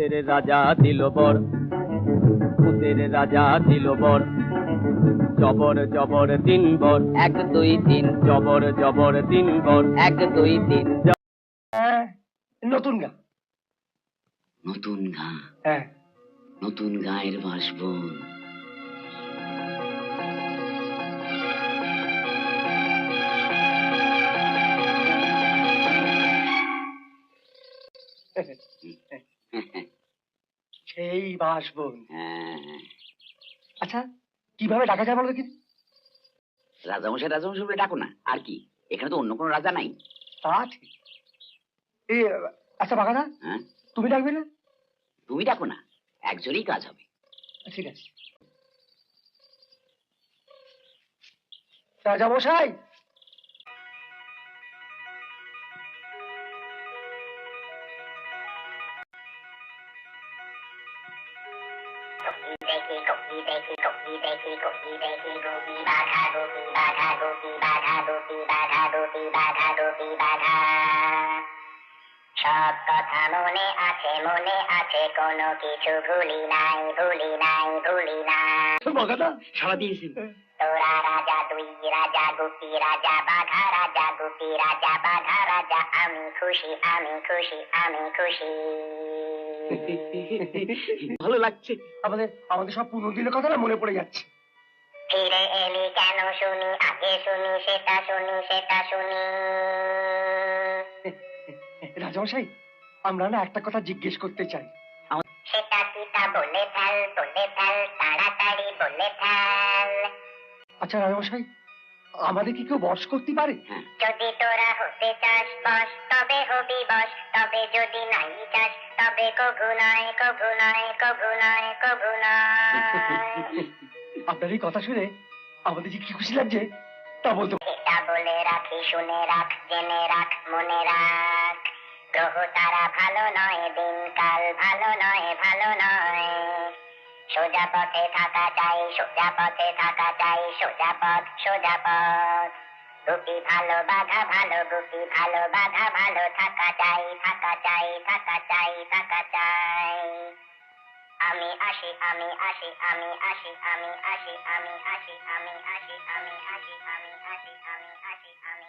ভূতের রাজা দিল বর, ভূতের রাজা দিল বর, জবর জবর দিন বর, 1 2 3 জবর জবর দিন বর, 1 2 3 নতুন গান। নতুন গা, হ্যাঁ, নতুন গায়ের বাসবন। সেই বাসবন। হ্যাঁ, আচ্ছা, কিভাবে ডাকা যায় বলো দেখি? রাজামশাই রাজামশাই বলে ডাকো না, আর কি? এখানে তো অন্য কোনো রাজা নাই। তা ঠিক। এই, আচ্ছা বাগাদা, হ্যাঁ, তুমি ডাকবে না? তুমি ডাকো না, একজনই কাজ হবে। ঠিক আছে। রাজা মশাই, সব কথা মনে আছে, মনে আছে, কোনো কিছু ভুলি নাই, ভুলি নাই, ভুলি নাই। বাগাদা সারা দিয়েছেন। তোরা রাজা, দুই রাজা, গুপি রাজা, বাঘা রাজা, গুপি রাজা, বাঘা রাজা, আমি খুশি, আমি খুশি, আমি খুশি। ভালো লাগছে। আমাদের আমাদের সব পুরনো দিনের কথাটা মনে পড়ে যাচ্ছে। ফিরে এলি কেন শুনি, আগে শুনি, সেটা শুনি, সেটা শুনি। রাজামশাই, আমরা না একটা কথা জিজ্ঞেস করতে চাই। সেটা কি তা বলে ফেল, বলে ফেল, তাড়াতাড়ি বলে ফেল। আচ্ছা রাজামশাই, আমাদের কি কেউ বশ করতে পারে? যদি তোরা হতে চাস বস, তবে হবি বস, তবে যদি নাই চাস, তবে কভু নয়, কভু নয়, কভু নয়, কভু নয়। আপনার এই কথা শুনে আমাদের যে কি খুশি লাগছে তা বলতে। এটা বলে রাখি, শুনে রাখ, জেনে রাখ, মনে রাখ, গ্রহ তারা ভালো নয়, দিনকাল ভালো নয়, ভালো নয়। সোজা পথে থাকা চাই, সোজা পথে থাকা চাই, সোজা পথ, সোজা পথ। গুপি ভালো, বাঘা ভালো, গুপি ভালো, বাঘা ভালো, থাকা চাই, থাকা চাই, থাকা চাই, থাকা চাই। আমি আসি, আমি আসি, আমি আসি, আমি আসি, আমি আসি, আমি আসি, আমি আসি, আমি আসি, আমি আসি, আমি